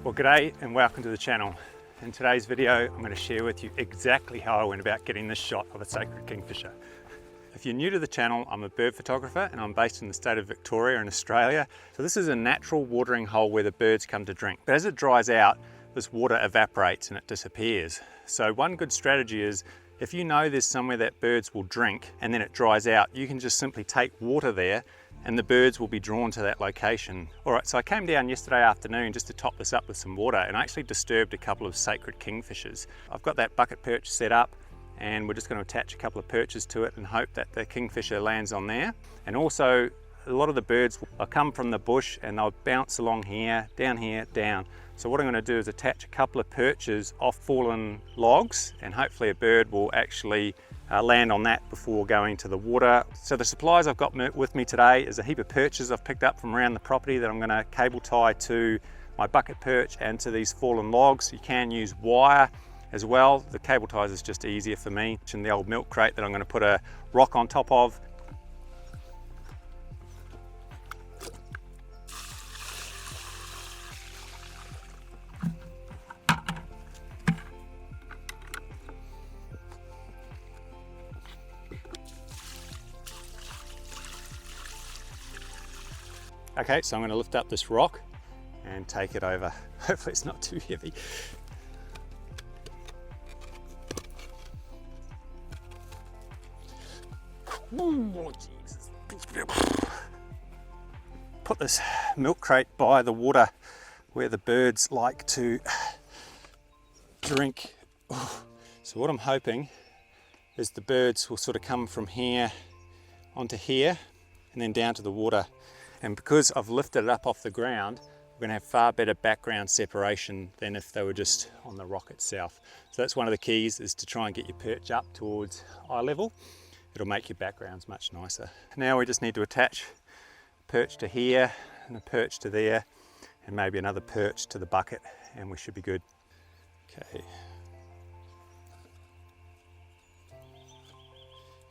Well, g'day and welcome to the channel. In today's video, I'm going to share with you exactly how I went about getting this shot of a sacred kingfisher. If you're new to the channel, I'm a bird photographer and I'm based in the state of Victoria in Australia. So this is a natural watering hole where the birds come to drink. But as it dries out, this water evaporates and it disappears. So one good strategy is, if you know there's somewhere that birds will drink and then it dries out, you can just simply take water there and the birds will be drawn to that location. All right, so I came down yesterday afternoon just to top this up with some water and I actually disturbed a couple of sacred kingfishers. I've got that bucket perch set up and we're just going to attach a couple of perches to it and hope that the kingfisher lands on there. And also, a lot of the birds will come from the bush and they'll bounce along here, down. So what I'm going to do is attach a couple of perches off fallen logs and hopefully a bird will actually land on that before going to the water. So the supplies I've got with me today is a heap of perches I've picked up from around the property that I'm going to cable tie to my bucket perch and to these fallen logs. You can use wire as well. The cable ties is just easier for me. And the old milk crate that I'm going to put a rock on top of. Okay, so I'm going to lift up this rock and take it over. Hopefully it's not too heavy. Oh, Jesus. Put this milk crate by the water where the birds like to drink. So what I'm hoping is the birds will sort of come from here onto here and then down to the water. And because I've lifted it up off the ground, we're going to have far better background separation than if they were just on the rock itself. So that's one of the keys, is to try and get your perch up towards eye level. It'll make your backgrounds much nicer. Now we just need to attach a perch to here and a perch to there and maybe another perch to the bucket and we should be good. Okay.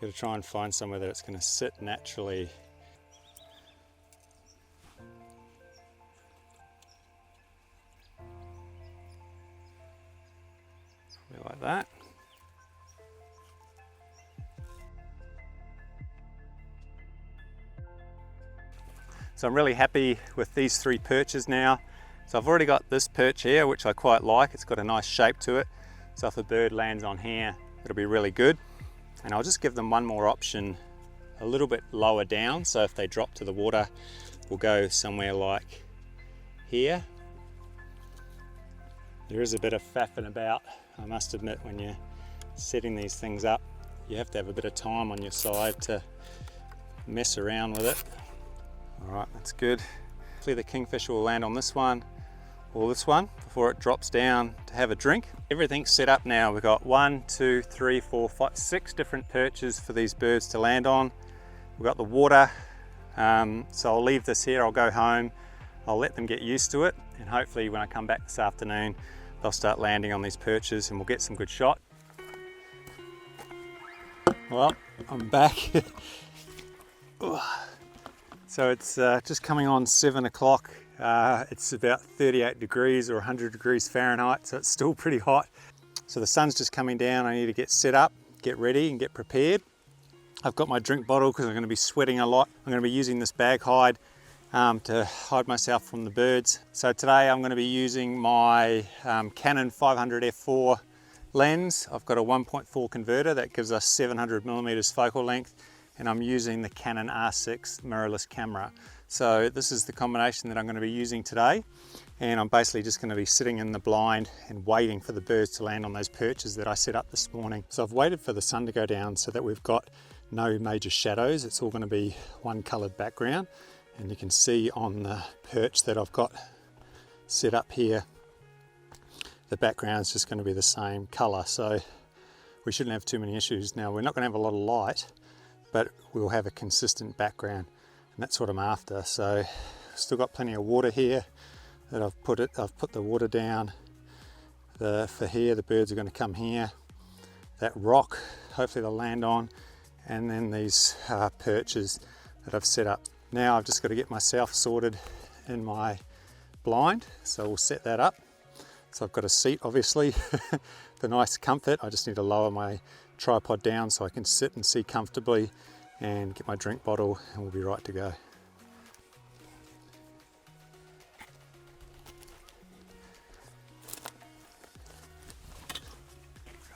Got to try and find somewhere that it's going to sit naturally. Like that. So I'm really happy with these three perches now. So I've already got this perch here, which I quite like. It's got a nice shape to it. So if a bird lands on here, it'll be really good. And I'll just give them one more option a little bit lower down. So if they drop to the water, we'll go somewhere like here. There is a bit of faffing about, I must admit, when you're setting these things up. You have to have a bit of time on your side to mess around with it. All right, that's good. Hopefully the kingfisher will land on this one or this one before it drops down to have a drink. Everything's set up now. We've got 1, 2, 3, 4, 5, 6 different perches for these birds to land on. We've got the water, so I'll leave this here. I'll go home. I'll let them get used to it, and hopefully when I come back this afternoon, they'll start landing on these perches and we'll get some good shot. Well, I'm back. So it's just coming on 7 o'clock. It's about 38 degrees or 100 degrees Fahrenheit, so it's still pretty hot. So the sun's just coming down. I need to get set up, get ready and get prepared. I've got my drink bottle because I'm going to be sweating a lot. I'm going to be using this bag hide to hide myself from the birds. So today I'm going to be using my Canon 500 f4 lens. I've got a 1.4 converter that gives us 700mm focal length, and I'm using the Canon R6 mirrorless camera. So this is the combination that I'm going to be using today, and I'm basically just going to be sitting in the blind and waiting for the birds to land on those perches that I set up this morning. So I've waited for the sun to go down so that we've got no major shadows. It's all going to be one coloured background. And you can see on the perch that I've got set up here, the background's just going to be the same colour, so we shouldn't have too many issues. Now, we're not going to have a lot of light, but we'll have a consistent background, and that's what I'm after. So still got plenty of water here that I've put the water down. For here, the birds are going to come here. That rock, hopefully they'll land on, and then these perches that I've set up. Now I've just got to get myself sorted in my blind, so we'll set that up. So I've got a seat, obviously, the nice comfort. I just need to lower my tripod down so I can sit and see comfortably and get my drink bottle, and we'll be right to go.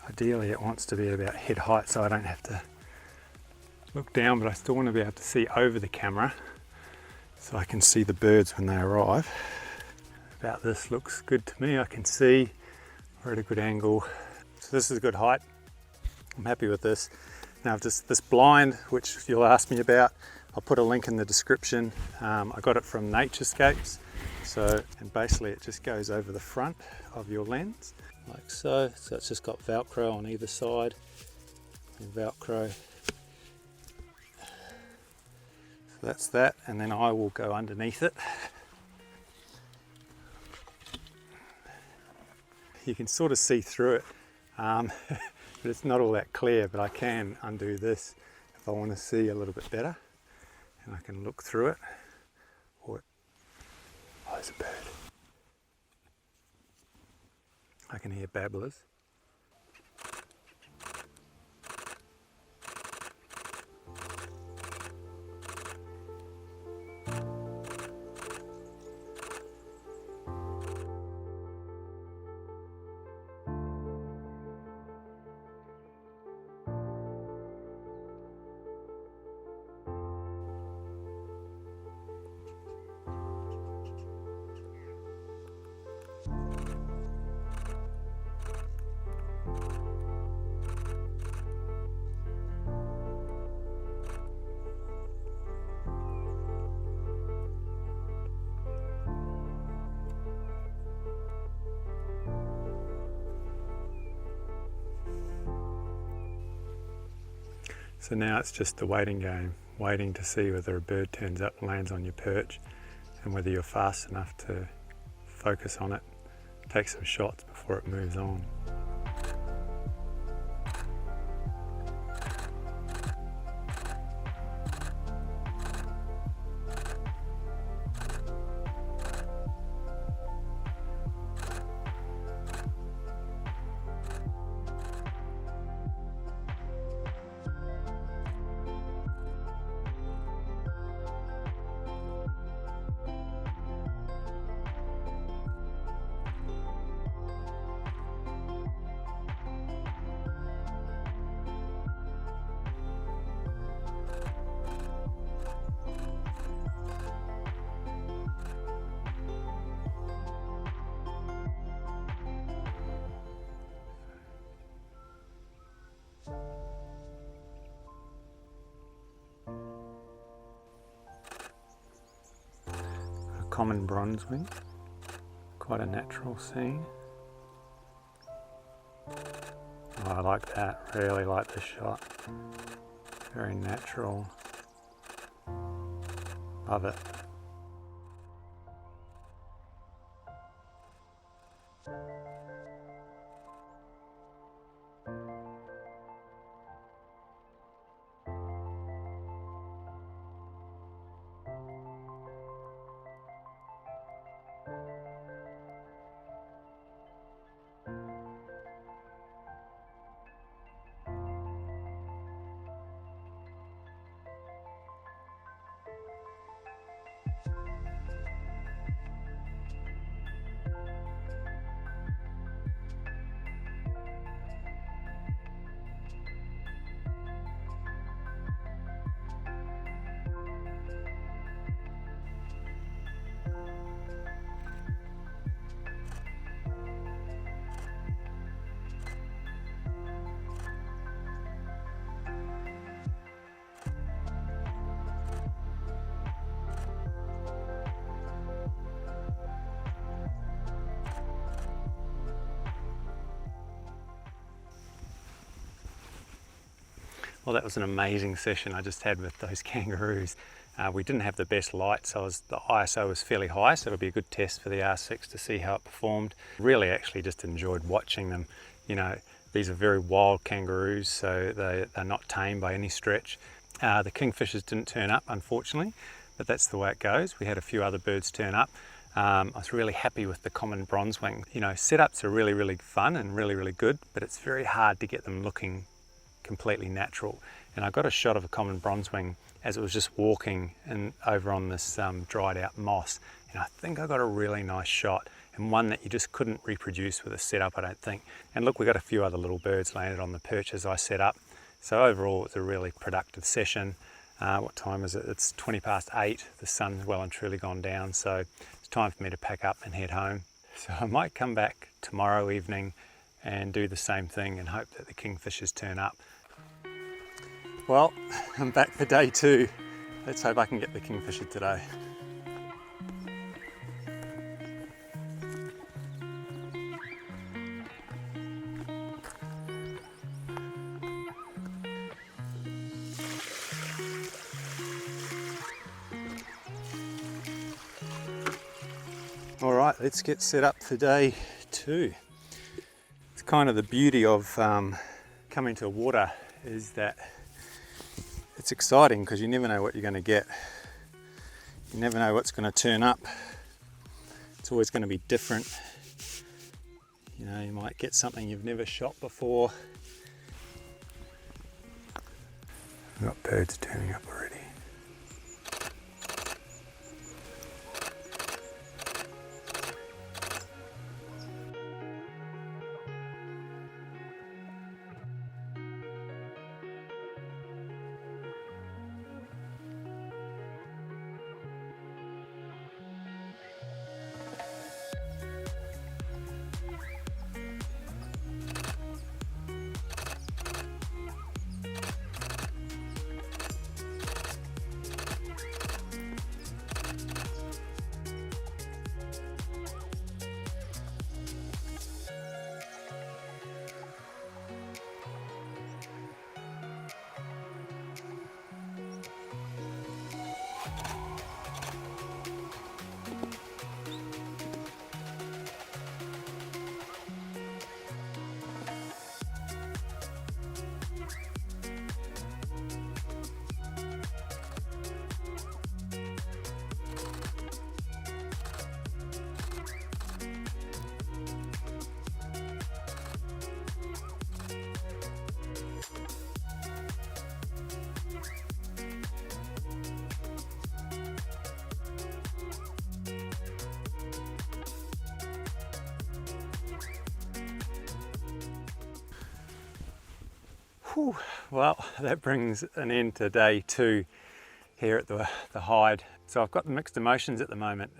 Ideally it wants to be about head height so I don't have to look down, but I still want to be able to see over the camera so I can see the birds when they arrive. About this looks good to me. I can see we're at a good angle. So this is a good height. I'm happy with this. Now just this blind, which you'll ask me about, I'll put a link in the description. I got it from Naturescapes. And basically it just goes over the front of your lens, like so. So it's just got Velcro on either side, and Velcro. So that's that, and then I will go underneath it. You can sort of see through it, but it's not all that clear, but I can undo this if I want to see a little bit better, and I can look through it. Oh, there's a bird. I can hear Babblers. So now it's just the waiting game, waiting to see whether a bird turns up and lands on your perch, and whether you're fast enough to focus on it, take some shots before it moves on. Common bronzewing, quite a natural scene. Oh, I like that, really like this shot. Very natural. Love it. Well, that was an amazing session I just had with those kangaroos. We didn't have the best light, so the ISO was fairly high, so it'll be a good test for the R6 to see how it performed. Really actually just enjoyed watching them. You know, these are very wild kangaroos, so they're not tame by any stretch. The kingfishers didn't turn up, unfortunately, but that's the way it goes. We had a few other birds turn up. I was really happy with the common bronzewing. You know, setups are really, really fun and really, really good, but it's very hard to get them looking completely natural. And I got a shot of a common bronzewing as it was just walking over on this dried out moss. And I think I got a really nice shot, and one that you just couldn't reproduce with a setup, I don't think. And look, we got a few other little birds landed on the perches I set up. So overall, it's a really productive session. What time is it? It's 20 past 8. The sun's well and truly gone down, so it's time for me to pack up and head home. So I might come back tomorrow evening and do the same thing and hope that the kingfishers turn up. Well, I'm back for day 2. Let's hope I can get the kingfisher today. All right, let's get set up for day 2. It's kind of the beauty of coming to water is that it's exciting because you never know what you're going to get. You never know what's going to turn up. It's always going to be different. You know, you might get something you've never shot before. We've got birds turning up already. Whew. Well, that brings an end to day 2 here at the hide. So I've got mixed emotions at the moment.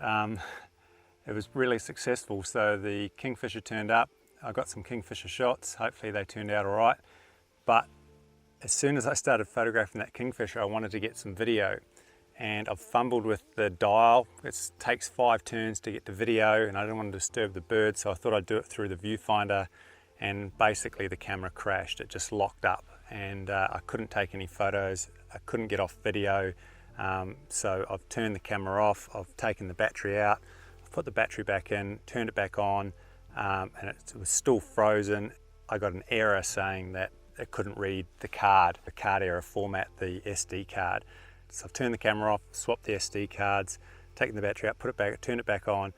It was really successful. So the kingfisher turned up. I got some kingfisher shots. Hopefully they turned out all right. But as soon as I started photographing that kingfisher, I wanted to get some video. And I've fumbled with the dial. It takes 5 turns to get to video, and I didn't want to disturb the bird, so I thought I'd do it through the viewfinder. And basically the camera crashed. It just locked up, and I couldn't take any photos. I couldn't get off video. So I've turned the camera off. I've taken the battery out. I've put the battery back in, turned it back on, and it was still frozen. I got an error saying that it couldn't read the card error format, the SD card. So I've turned the camera off, swapped the SD cards, taken the battery out, put it back, turned it back on.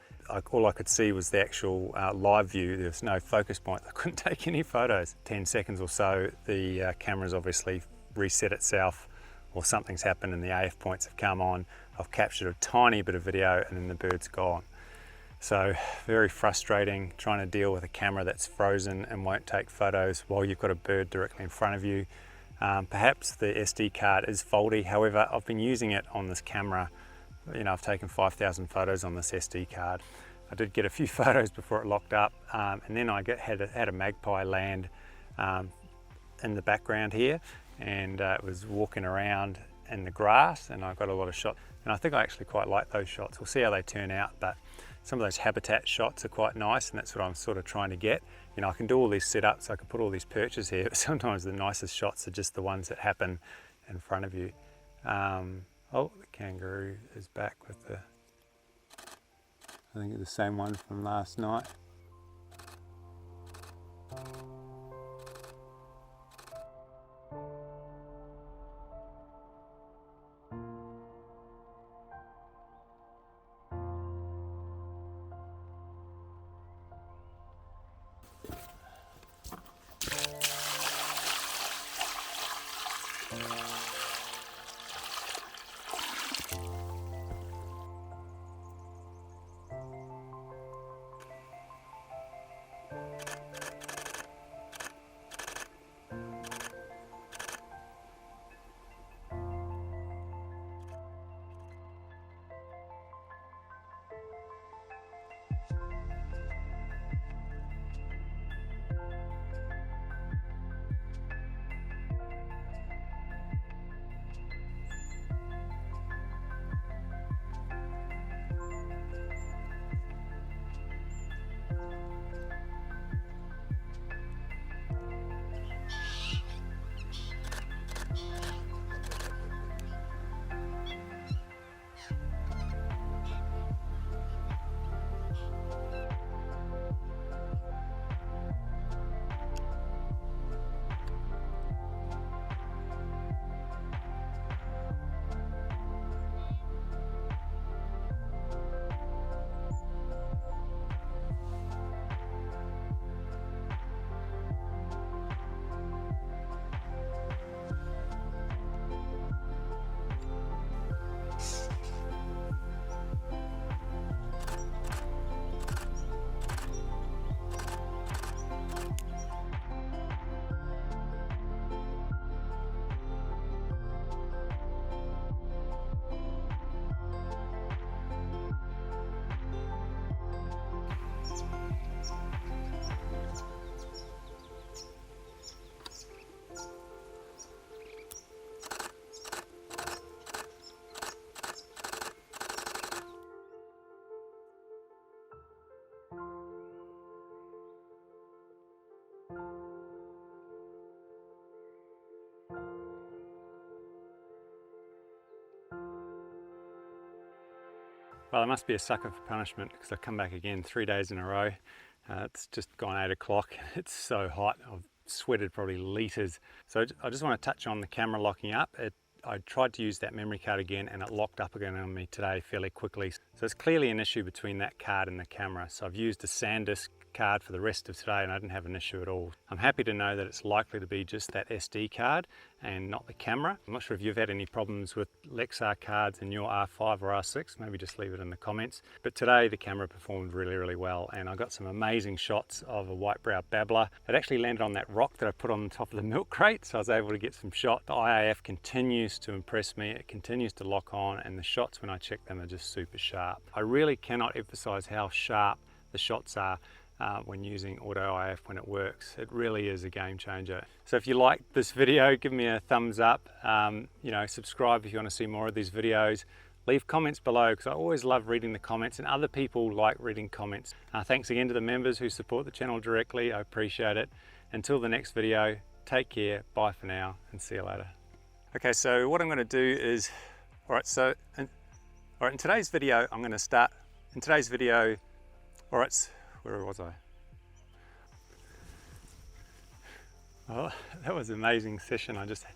All I could see was the actual live view. There was no focus point. I couldn't take any photos. 10 seconds or so, the camera's obviously reset itself, or something's happened and the AF points have come on. I've captured a tiny bit of video and then the bird's gone. So very frustrating trying to deal with a camera that's frozen and won't take photos while you've got a bird directly in front of you. Perhaps the SD card is faulty. However, I've been using it on this camera. You know, I've taken 5,000 photos on this SD card. I did get a few photos before it locked up, and then I had a magpie land in the background here, and it was walking around in the grass, and I got a lot of shots. And I think I actually quite like those shots. We'll see how they turn out, but some of those habitat shots are quite nice, and that's what I'm sort of trying to get. You know, I can do all these setups, I can put all these perches here, but sometimes the nicest shots are just the ones that happen in front of you. Oh, the kangaroo is back with the, I think it's the same one from last night. Well, I must be a sucker for punishment because I've come back again 3 days in a row. It's just gone 8 o'clock. It's so hot. I've sweated probably litres. So I just want to touch on the camera locking up. I tried to use that memory card again and it locked up again on me today fairly quickly. So it's clearly an issue between that card and the camera. So I've used a SanDisk card for the rest of today and I didn't have an issue at all. I'm happy to know that it's likely to be just that SD card and not the camera. I'm not sure if you've had any problems with Lexar cards in your R5 or R6, maybe just leave it in the comments. But today the camera performed really, really well and I got some amazing shots of a white-browed babbler. It actually landed on that rock that I put on the top of the milk crate, so I was able to get some shots. The IAF continues to impress me, it continues to lock on, and the shots when I check them are just super sharp. I really cannot emphasize how sharp the shots are when using Auto IF when it works. It really is a game changer. So if you liked this video, give me a thumbs up. You know, subscribe if you want to see more of these videos. Leave comments below because I always love reading the comments and other people like reading comments. Thanks again to the members who support the channel directly. I appreciate it. Until the next video, take care, bye for now, and see you later. Okay, so what I'm going to do is, in today's video, I'm going to start, where was I? Well, that was an amazing session I just had.